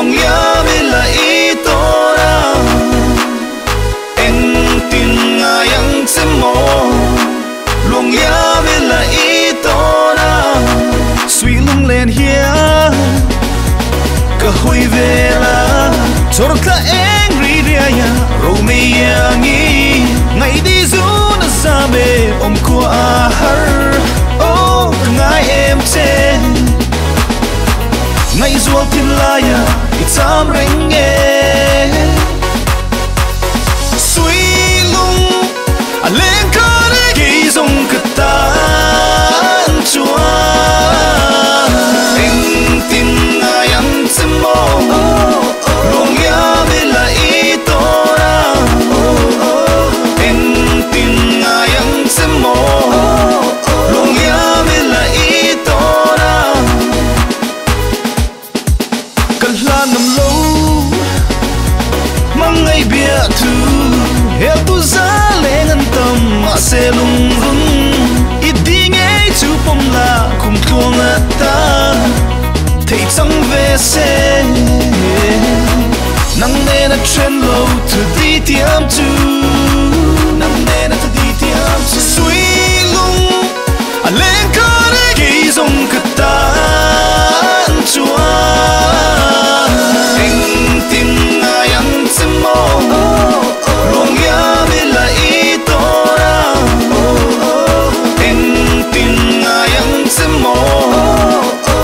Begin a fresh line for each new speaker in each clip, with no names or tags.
lòng ya mi là ý to ra em tin ai yang xem mò lòng ya mi là ý to ra suy lung lên hia cả hồi về là cho ta anh ri ya rồi mi ya nghi ngày đi du na sa bê om qua har oh ngay em trên ngày ruột thiên la ya itam reng nghe suy lung a lên có để ghi dòng cả tan chua anh tin ai ăn xem mò lòng ya mi là ý to ra anh tin ai ăn xem mò lòng ya mi là ý to ra cần là nằm lâu mang ngày bia thu heo tu giá lên ngân tâm mà sẽ lung rung ít đi nghe chú bông là cùng thua ngã ta thấy chẳng về xe nắng nè nó trên lâu từ đi tiêm chú nắng nè nó từ đi tiêm chú suy lung à lên có để ghi dòng cả tan chúa anh tin ai ăn xem mò lòng ya mi là ý to ra anh tin ai ăn xem mò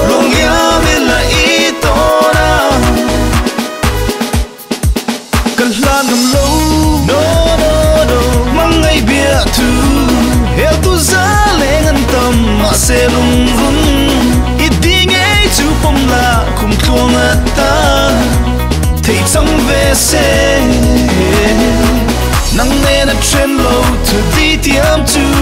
lòng ya mi là ý to ra cần là nằm lâu mang ngày bia thu heo tu giá lên ngân tâm mà sẽ lung rung ít đi nghe chú bông là cùng thua ngã ta thấy chẳng về xe nắng nè nó trên lâu từ đi tiêm chú